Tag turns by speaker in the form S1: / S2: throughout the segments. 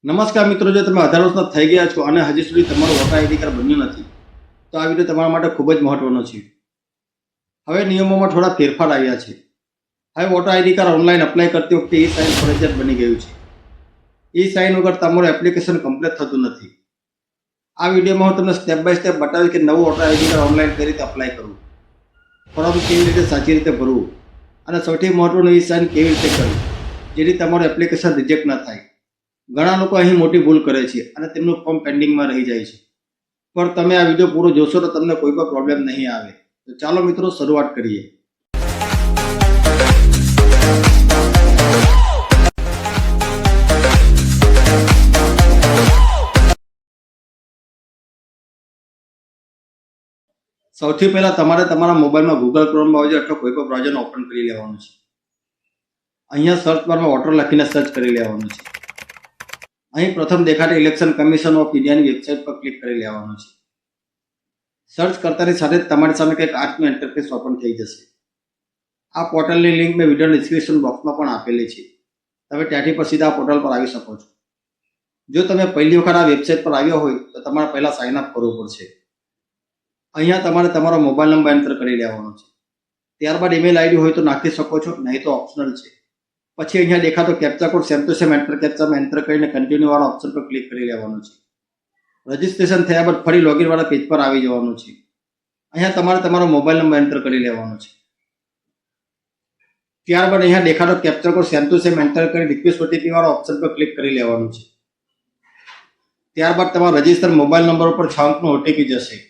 S1: નમસ્કાર મિત્રો, જો તમે 18 વર્ષના થઈ ગયા છો અને હજી સુધી તમારું વોટર આઈડી કાર્ડ બન્યું નથી તો આ વિડીયો તમારા માટે ખૂબ જ મહત્વનો છે. હવે નિયમોમાં થોડા ફેરફાર આવ્યા છે. હવે water ID card online apply કરતી વખતે ઈ સાઇન ફરજિયાત બની ગયું છે. ઈ સાઇન વગર તમારું એપ્લિકેશન કમ્પ્લીટ થતું નથી. આ વિડીયોમાં હું તમને સ્ટેપ બાય સ્ટેપ બતાવીશ કે નવું વોટર આઈડી કાર્ડ ઓનલાઈન કઈ રીતે અપ્લાય કરવું, ફોર્મ કેવી રીતે સાચી રીતે ભરવું અને સૌથી મહત્વનું ઈ સાઇન કેવી રીતે કરવું જેથી તમારું એપ્લિકેશન રિજેક્ટ ન થાય. ઘણા લોકો અહીં મોટી ભૂલ કરે છે અને તેમનું ફોર્મ પેન્ડિંગમાં રહી જાય છે. પણ તમે આ વિડીયો પૂરો જોશો તો તમને કોઈ પણ પ્રોબ્લેમ નહીં આવે. તો ચાલો મિત્રો, શરૂઆત કરીએ. સૌથી પહેલા તમારે તમારા મોબાઈલમાં ગૂગલ ક્રોમ બ્રાઉઝર અથવા કોઈ પણ બ્રાઉઝરને ઓપન કરી લેવાનું છે. અહીંયા સર્ચ બારમાં વોટર લખીને સર્ચ કરી લેવાનું છે. અહીં પ્રથમ દેખાતી ઇલેક્શન કમિશન ઓફ ઇન્ડિયાની વેબસાઇટ પર ક્લિક કરી લેવાનું છે. સર્ચ કરતાની સાથે જ તમારી સામે કંઈક આર્ટનું ઇન્ટરફેસ ઓપન થઈ જશે. આ પોર્ટલની લિંક મેં વિડીયો ડિસ્ક્રિપ્શન બોક્સમાં પણ આપેલી છે. તમે ત્યાંથી પર સીધા પોર્ટલ પર આવી શકો છો. જો તમે પહેલી વખત આ વેબસાઇટ પર આવ્યા હોય તો તમારે પહેલાં સાઇન અપ કરવું પડશે. અહીંયા તમારે તમારો મોબાઈલ નંબર એન્ટર કરી લેવાનો છે. ત્યારબાદ ઈમેલ આઈડી હોય તો નાખી શકો છો, નહીં તો ઓપ્શનલ છે. પછી અહીંયા દેખાતો captcha code same to same enter કેપ્ચામાં એન્ટર કરીને કન્ટિન્યુ વાળા ઓપ્શન પર ક્લિક કરી લેવાનું છે. રજિસ્ટ્રેશન થયા બાદ ફરી લોગિન વાળા પેજ પર આવી જવાનું છે. અહીંયા તમારે તમારો મોબાઈલ નંબર એન્ટર કરી લેવાનો છે. ત્યારબાદ અહીંયા દેખાતો captcha code same to same enter કરી રિક્વેસ્ટ ઓટીપી વાળા ઓપ્શન પર ક્લિક કરી લેવાનું છે. ત્યારબાદ તમારા રજિસ્ટર મોબાઈલ નંબર ઉપર 6 અંકનો ઓટીપી જશે.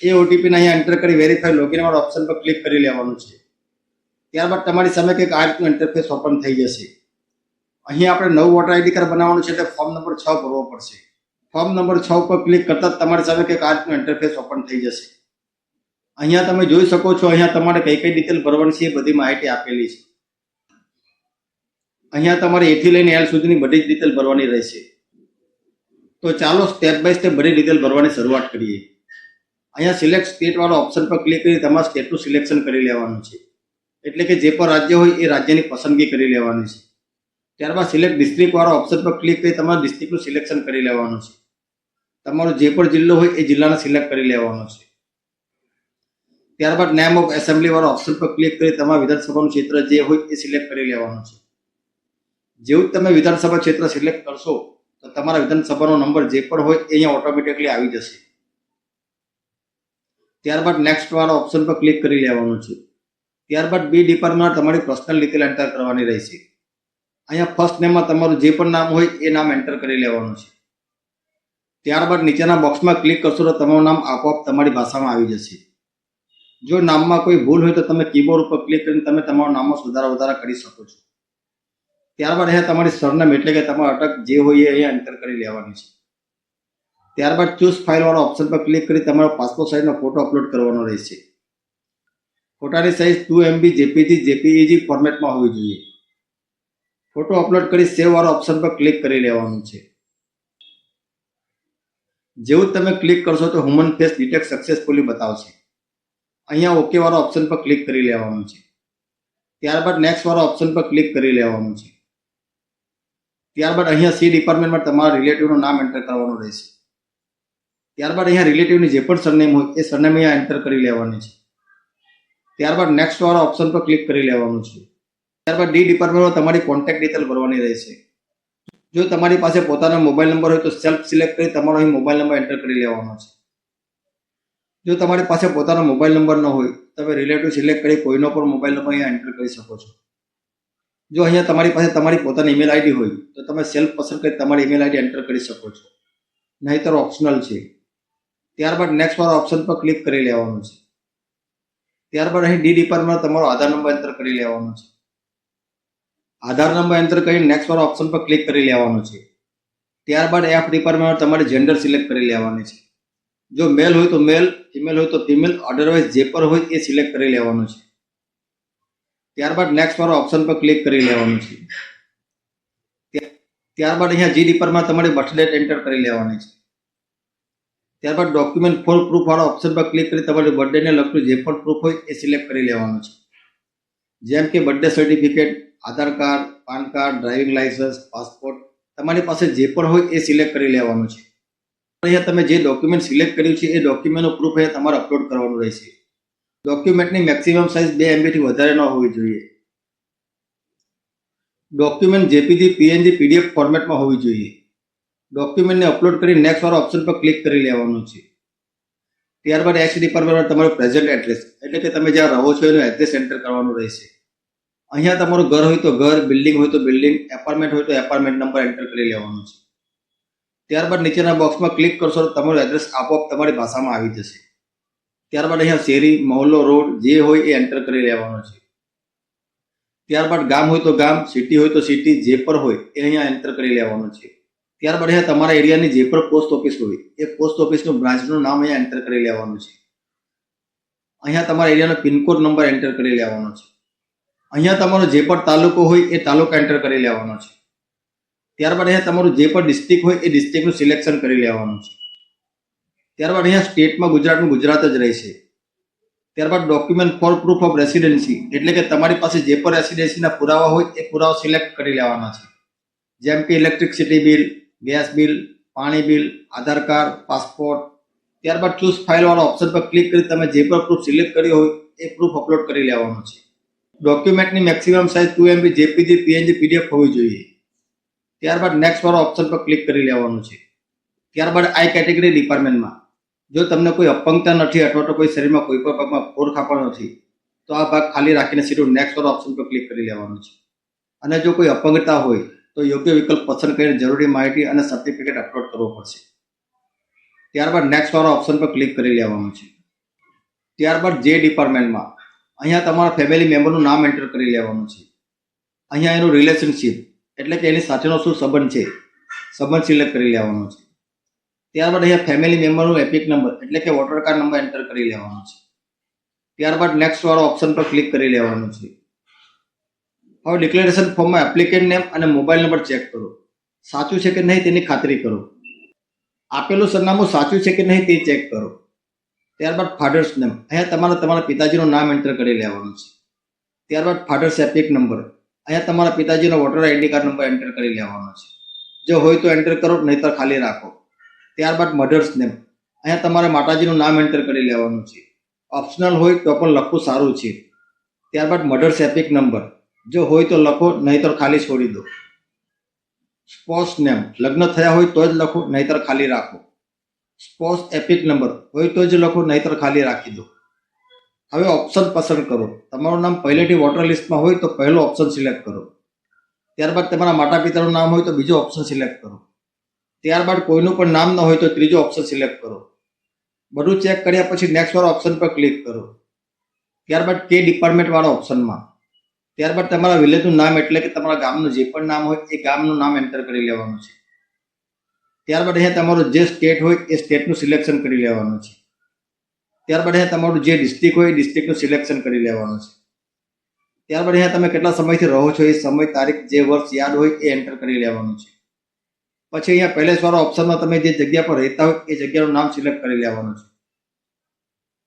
S1: એ ઓટીપીને અહીંયા એન્ટર કરી વેરીફાઈ લોગિન વાળા ઓપ્શન પર ક્લિક કરી લેવાનું છે. ત્યારબાદ તમારી સામે કંઈક આ રીતનું ઇન્ટરફેસ ઓપન થઈ જશે. અહીં આપણે નવું વોટર આઈડી કાર્ડ બનાવવાનું છે એટલે ફોર્મ નંબર 6 ભરવો પડશે. ફોર્મ નંબર 6 ઉપર ક્લિક કરતા જ તમારી સામે કંઈક આ રીતનું ઇન્ટરફેસ ઓપન થઈ જશે. અહીંયા તમે જોઈ શકો છો, અહીંયા તમારે કઈ કઈ ડિટેલ ભરવાની છે એ બધી માહિતી આપેલી છે. અહીંયા તમારે A થી લઈને L સુધીની બધી જ ડિટેલ ભરવાની રહેશે. તો ચાલો સ્ટેપ બાય સ્ટેપ બધી ડિટેલ ભરવાની શરૂઆત કરીએ. અહીંયા સિલેક્ટ સ્ટેટ વાળા ઓપ્શન પર ક્લિક કરી તમારા સ્ટેટનું સિલેક્શન કરી લેવાનું છે. એટલે કે જે પણ રાજ્ય હોય એ રાજ્યની પસંદગી કરી લેવાની છે. ત્યારબાદ સિલેક્ટ ડિસ્ટ્રિક્ટ વાળા ઓપ્શન પર ક્લિક કરી તમારા ડિસ્ટ્રિક્ટનું સિલેક્શન કરી લેવાનું છે. તમારો જે પણ જિલ્લો હોય એ જિલ્લાને સિલેક્ટ કરી લેવાનો છે. ત્યારબાદ નેમ ઓફ એસેમ્બલી વાળા ઓપ્શન પર ક્લિક કરી તમારા વિધાનસભાનું ક્ષેત્ર જે હોય એ સિલેક્ટ કરી લેવાનું છે. જેવું તમે વિધાનસભા ક્ષેત્ર સિલેક્ટ કરશો તો તમારા વિધાનસભાનો નંબર જે પણ હોય એ અહીંયા ઓટોમેટિકલી આવી જશે. ત્યારબાદ નેક્સ્ટ વાળા ઓપ્શન પર ક્લિક કરી લેવાનું છે. ત્યારબાદ બી ડિપાર્ટમેન્ટ તમારી પર્સનલ ડિટેલ એન્ટર કરવાની રહેશે. અહીંયા ફર્સ્ટ નેમમાં તમારું જે પણ નામ હોય એ નામ એન્ટર કરી લેવાનું છે. ત્યારબાદ નીચેના બોક્સમાં ક્લિક કરશો તો તમારું નામ આપોઆપ તમારી ભાષામાં આવી જશે. જો નામમાં કોઈ ભૂલ હોય તો તમે કીબોર્ડ ઉપર ક્લિક કરીને તમે તમારા નામમાં સુધારા વધારા કરી શકો છો. ત્યારબાદ અહીંયા તમારી સરનામ એટલે કે તમારા અટક જે હોય એ અહીંયા એન્ટર કરી લેવાની છે. ત્યારબાદ ચૂઝ ફાઇલ વાળા ઓપ્શન પર ક્લિક કરી તમારો પાસપોર્ટ સાઇઝનો ફોટો અપલોડ કરવાનો રહેશે. ફોટાની સાઇઝ 2 MB જેપીજી જેપીઈજી ફોર્મેટમાં હોવી જોઈએ. ફોટો અપલોડ કરી સેવ વાળા ઓપ્શન પર ક્લિક કરી લેવાનું છે. જેવું તમે ક્લિક કરશો તો હ્યુમન ફેસ ડિટેક્ટ સક્સેસફુલી બતાવશે. અહીંયા ઓકે વાળા ઓપ્શન પર ક્લિક કરી લેવાનું છે. ત્યારબાદ નેક્સ્ટ વાળા ઓપ્શન પર ક્લિક કરી લેવાનું છે. ત્યારબાદ અહીંયા સી ડિપાર્ટમેન્ટમાં તમારા રિલેટિવનું નામ એન્ટર કરવાનું રહેશે. ત્યારબાદ અહીંયા રિલેટિવની જે પણ સરનેમ હોય એ સરનેમ અહીંયા એન્ટર કરી લેવાની છે. ત્યારબાદ નેક્સ્ટ વાળા ઓપ્શન પર ક્લિક કરી લેવાનું છે. ત્યારબાદ ડી ડિપાર્ટમેન્ટમાં તમારી કોન્ટેક્ટ ડિટેલ ભરવાની રહેશે. જો તમારી પાસે પોતાનો મોબાઈલ નંબર હોય તો સેલ્ફ સિલેક્ટ કરી તમારો અહીં મોબાઈલ નંબર એન્ટર કરી લેવાનો છે. જો તમારી પાસે પોતાનો મોબાઈલ નંબર ન હોય તમે રિલેટિવ સિલેક્ટ કરી કોઈનો પણ મોબાઈલ નંબર અહીંયા એન્ટર કરી શકો છો. જો અહીંયા તમારી પાસે તમારી પોતાની ઈમેલ આઈડી હોય તો તમે સેલ્ફ પસંદ કરી તમારી ઈમેલ આઈડી એન્ટર કરી શકો છો, નહીંતર ઓપ્શનલ છે. ત્યારબાદ નેક્સ્ટ વાળા ઓપ્શન પર ક્લિક કરી લેવાનું છે. ત્યારબાદ અહીં ડી ડિપાર્ટમેન્ટ તમારો આધાર નંબર એન્ટર કરી લેવાનો છે. આધાર નંબર એન્ટર કરીને નેક્સ્ટ વાળા ઓપ્શન પર ક્લિક કરી લેવાનું છે. ત્યારબાદ એફ ડિપાર્ટમેન્ટ તમારી જેન્ડર સિલેક્ટ કરી લેવાની છે. જો મેલ હોય તો મેલ, ફિમેલ હોય તો ફિમેલ, અધરવાઇઝ જે પણ હોય એ સિલેક્ટ કરી લેવાનું છે. ત્યારબાદ નેક્સ્ટ વાળા ઓપ્શન પર ક્લિક કરી લેવાનું છે. ત્યારબાદ અહીંયા જી ડિપાર્ટમેન્ટ તમારી બર્થ ડેટ એન્ટર કરી લેવાની છે. ત્યારબાદ ડોક્યુમેન્ટ ફોર પ્રૂફ વાળા ઓપ્શન પર ક્લિક કરી તમારી બર્થડેને લગતું જે પણ પ્રૂફ હોય એ સિલેક્ટ કરી લેવાનું છે. જેમ કે birthday certificate, Aadhaar card, PAN card, driving licence, passport તમારી પાસે જે પણ હોય એ સિલેક્ટ કરી લેવાનું છે. અહીંયા તમે જે ડોક્યુમેન્ટ સિલેક્ટ કર્યું છે એ ડોક્યુમેન્ટનું પ્રૂફ અહીંયા તમારે અપલોડ કરવાનું રહેશે. ડોક્યુમેન્ટની મેક્સિમમ સાઇઝ 2 MB થી વધારે ન હોવી જોઈએ. ડોક્યુમેન્ટ જેપીજી, પીએનજી, પીડીએફ ફોર્મેટમાં હોવી જોઈએ. ડોક્યુમેન્ટને અપલોડ કરી નેક્સ્ટ વાળા ઓપ્શન પર ક્લિક કરી લેવાનું છે. ત્યારબાદ એક્સ ડિપાર્ટમેન્ટમાં તમારું પ્રેઝન્ટ એડ્રેસ એટલે કે તમે જ્યાં રહો છો એનું એડ્રેસ એન્ટર કરવાનું રહેશે. અહીંયા તમારું ઘર હોય તો ઘર, બિલ્ડિંગ હોય તો બિલ્ડિંગ, એપાર્ટમેન્ટ હોય તો એપાર્ટમેન્ટ નંબર એન્ટર કરી લેવાનો છે. ત્યારબાદ નીચેના બોક્સમાં ક્લિક કરશો તો તમારું એડ્રેસ આપોઆપ તમારી ભાષામાં આવી જશે. ત્યારબાદ અહીંયા શેરી, મહોલ્લો, રોડ જે હોય એ એન્ટર કરી લેવાનો છે. ત્યારબાદ ગામ હોય તો ગામ, સિટી હોય તો સિટી, જે પણ હોય એ અહીંયા એન્ટર કરી લેવાનું છે. ત્યારબાદ અહીંયા તમારા એરિયાની જે પણ પોસ્ટ ઓફિસ હોય એ પોસ્ટ ઓફિસનું બ્રાન્ચનું નામ અહીંયા એન્ટર કરી લેવાનું છે. અહીંયા તમારા એરિયાનો પિનકોડ નંબર એન્ટર કરી લેવાનો છે. અહીંયા તમારો જે પણ તાલુકો હોય એ તાલુકા એન્ટર કરી લેવાનો છે. ત્યારબાદ અહીંયા તમારું જે પણ ડિસ્ટ્રિક્ટ હોય એ ડિસ્ટ્રિક્ટનું સિલેક્શન કરી લેવાનું છે. ત્યારબાદ અહીંયા સ્ટેટમાં ગુજરાતનું ગુજરાત જ રહેશે. ત્યારબાદ document for proof of residency એટલે કે તમારી પાસે જે પણ રેસિડેન્સીના પુરાવા હોય એ પુરાવા સિલેક્ટ કરી લેવાના છે. જેમ કે ઇલેક્ટ્રિસિટી બિલ, ગેસ બિલ, પાણી બિલ, આધાર કાર્ડ, પાસપોર્ટ. ત્યારબાદ ચૂઝ ફાઇલ વાળા ઓપ્શન પર ક્લિક કરી તમે જે પણ પ્રૂફ સિલેક્ટ કર્યો હોય એ પ્રૂફ અપલોડ કરી લેવાનો છે. ડોક્યુમેન્ટની maximum size 2 MB JPG, PNG, PDF હોવી જોઈએ. ત્યારબાદ નેક્સ્ટ વાળા ઓપ્શન પર ક્લિક કરી લેવાનું છે. ત્યારબાદ આઈ કેટેગરી ડિપાર્ટમેન્ટમાં જો તમને કોઈ અપંગતા નથી અથવા તો કોઈ શરીરમાં કોઈ પણ ભાગમાં ફોડખાપણ નથી તો આ ભાગ ખાલી રાખીને સીધું નેક્સ્ટ વાળા ઓપ્શન પર ક્લિક કરી લેવાનું છે. અને જો કોઈ અપંગતા હોય તો યોગ્ય વિકલ્પ પસંદ કરીને જરૂરી માહિતી અને સર્ટિફિકેટ અપલોડ કરવો પડશે. ત્યારબાદ નેક્સ્ટ વાળા ઓપ્શન પર ક્લિક કરી લેવાનું છે. ત્યારબાદ જે ડિપાર્ટમેન્ટમાં અહીંયા તમારા ફેમિલી મેમ્બરનું નામ એન્ટર કરી લેવાનું છે. અહીંયા એનું રિલેશનશિપ એટલે કે એની સાથેનો શું સંબંધ છે સંબંધ સિલેક્ટ કરી લેવાનો છે. ત્યારબાદ અહીંયા ફેમિલી મેમ્બરનું એપિક નંબર એટલે કે વોટર કાર્ડ નંબર એન્ટર કરી લેવાનો છે. ત્યારબાદ નેક્સ્ટ વાળો ઓપ્શન પર ક્લિક કરી લેવાનું છે. હવે ડિક્લેરેશન ફોર્મમાં એપ્લિકેન્ટ નેમ અને મોબાઈલ નંબર ચેક કરો. સાચું છે કે નહીં તેની ખાતરી કરો. આપેલું સરનામું સાચું છે કે નહીં તે ચેક કરો. ત્યારબાદ ફાધર્સ નેમ અહીંયા તમારા પિતાજીનું નામ એન્ટર કરી લેવાનું છે. ત્યારબાદ ફાધર્સ એપિક નંબર અહીંયા તમારા પિતાજીનો voter ID card number enter કરી લેવાનો છે. જો હોય તો એન્ટર કરો, નહીતર ખાલી રાખો. ત્યારબાદ મધર્સ નેમ અહીંયા તમારે માતાજીનું નામ એન્ટર કરી લેવાનું છે. ઓપ્શનલ હોય તો પણ લખવું સારું છે. ત્યારબાદ મધર્સ એપિક નંબર જો હોય તો લખો, નહીતર ખાલી છોડી દો. સ્પોસ નેમ લગ્ન થયા હોય તો જ લખો, નહીતર ખાલી રાખો. સ્પોસ એપિક નંબર હોય તો જ લખો, નહીતર ખાલી રાખી દો. હવે ઓપ્શન પસંદ કરો. તમારું નામ પહેલેથી વોટર લિસ્ટમાં હોય તો પહેલો ઓપ્શન સિલેક્ટ કરો. ત્યારબાદ તમારા માતા પિતાનું નામ હોય તો બીજો ઓપ્શન સિલેક્ટ કરો. ત્યારબાદ કોઈનું પણ નામ ન હોય તો ત્રીજો ઓપ્શન સિલેક્ટ કરો. બધું ચેક કર્યા પછી નેક્સ્ટ વાળા ઓપ્શન પર ક્લિક કરો. ત્યારબાદ કે ડિપાર્ટમેન્ટ વાળા ઓપ્શનમાં ત્યારબાદ તમારા વિલેજનું નામ એટલે કે તમારા ગામનું જે પણ નામ હોય એ ગામનું નામ એન્ટર કરી લેવાનું છે. ત્યારબાદ અહીંયા તમારું જે સ્ટેટ હોય એ સ્ટેટનું સિલેક્શન કરી લેવાનું છે. ત્યારબાદ અહીંયા તમારું જે ડિસ્ટ્રિક્ટ હોય એ ડિસ્ટ્રિક્ટનું સિલેક્શન કરી લેવાનું છે. ત્યારબાદ અહીંયા તમે કેટલા સમયથી રહો છો એ સમય, તારીખ, જે વર્ષ યાદ હોય એ એન્ટર કરી લેવાનું છે. પછી અહીંયા પહેલેજ વાળા ઓપ્શનમાં તમે જે જગ્યા પર રહેતા હોય એ જગ્યાનું નામ સિલેક્ટ કરી લેવાનું છે.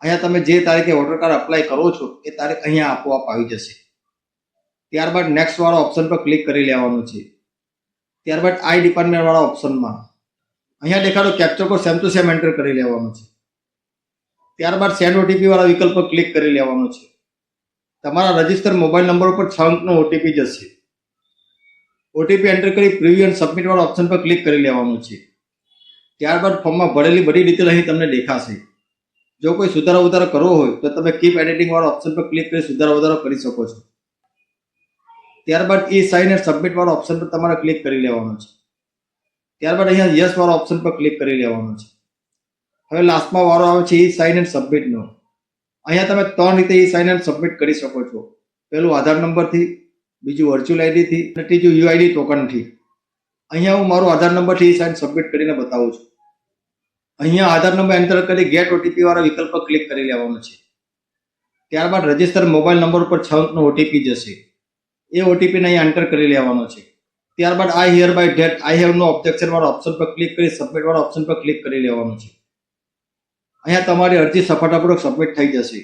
S1: અહીંયા તમે જે તારીખે વોટર કાર્ડ અપ્લાય કરો છો એ તારીખ અહીંયા આપોઆપ આવી જશે. ત્યારબાદ નેક્સ્ટ વાળા ઓપ્શન પર ક્લિક કરી લેવાનું છે. ત્યારબાદ આઈ ડિપાર્ટમેન્ટ વાળા ઓપ્શનમાં અહીંયા દેખાડો capture code same to same enter કરી લેવાનું છે. ત્યારબાદ સેન્ડ ઓટીપી વાળા વિકલ્પ પર ક્લિક કરી લેવાનું છે. તમારા રજિસ્ટર મોબાઈલ નંબર ઉપર 6 અંકનો ઓટીપી જશે. ઓટીપી એન્ટર કરી પ્રિવ્યુ એન્ડ સબમિટ વાળા ઓપ્શન પર ક્લિક કરી લેવાનું છે. ત્યારબાદ ફોર્મમાં ભરેલી બધી ડિટેલ અહીં તમને દેખાશે. જો કોઈ સુધારો વધારો કરવો હોય તો તમે કીપ એડિટિંગ વાળા ઓપ્શન પર ક્લિક કરી સુધારો વધારો કરી શકો છો. ત્યારબાદ ઈ સાઇન એન્ડ સબમિટ વાળા ઓપ્શન પર તમારે ક્લિક કરી લેવાનું છે. ત્યારબાદ અહીંયા યસ વાળા ઓપ્શન પર ક્લિક કરી લેવાનું છે. હવે લાસ્ટમાં વારો આવે છે ઈ સાઇન એન્ડ સબમિટનો. અહીંયા તમે 3 રીતે ઈ સાઇન એન્ડ સબમિટ કરી શકો છો. પહેલું આધાર નંબરથી, બીજું વર્ચ્યુઅલ આઈડીથી અને ત્રીજું યુઆઈડી ટોકનથી. અહીંયા હું મારો આધાર નંબરથી ઈ સાઇન સબમિટ કરીને બતાવું છું. અહીંયા આધાર નંબર એન્ટર કરી ગેટ ઓટીપી વાળા વિકલ્પ પર ક્લિક કરી લેવાનું છે. ત્યારબાદ રજિસ્ટર મોબાઈલ નંબર ઉપર 6 અંકનો ઓટીપી જશે. એ ઓટીપીને અહીંયા એન્ટર કરી લેવાનો છે. ત્યારબાદ I hereby that I have no objection વાળા ઓપ્શન પર ક્લિક કરી સબમિટ વાળા ઓપ્શન પર ક્લિક કરી લેવાનું છે. અહીંયા તમારી અરજી સફળતાપૂર્વક સબમિટ થઈ જશે.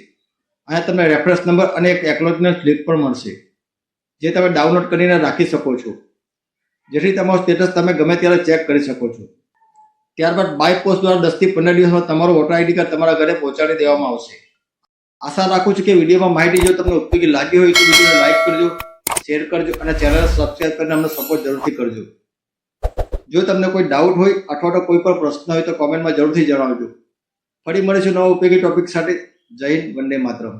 S1: અહીંયા તમને રેફરન્સ નંબર અને એક એકનોલેજમેન્ટ સ્લિપ પણ મળશે જે તમે ડાઉનલોડ કરીને રાખી શકો છો. જેથી તમારું સ્ટેટસ તમે ગમે ત્યારે ચેક કરી શકો છો. ત્યારબાદ બાય પોસ્ટ દ્વારા 10 થી 15 દિવસમાં તમારું વોટર આઈડી કાર્ડ તમારા ઘરે પહોંચાડી દેવામાં આવશે. આશા રાખું છું કે વિડીયોમાં માહિતી જો તમને ઉપયોગી લાગી હોય તો વિડીયોને લાઈક કરજો, શેર કરજો અને ચેનલ સબસ્ક્રાઇબ કરીને અમને સપોર્ટ જરૂરથી કરજો. જો તમને કોઈ ડાઉટ હોય અથવા તો કોઈ પણ પ્રશ્ન હોય તો કોમેન્ટમાં જરૂરથી જણાવજો. ફરી મળીશું નવા ઉપયોગી ટોપિક સાથે. જય હિન્દ, વંદે માતરમ.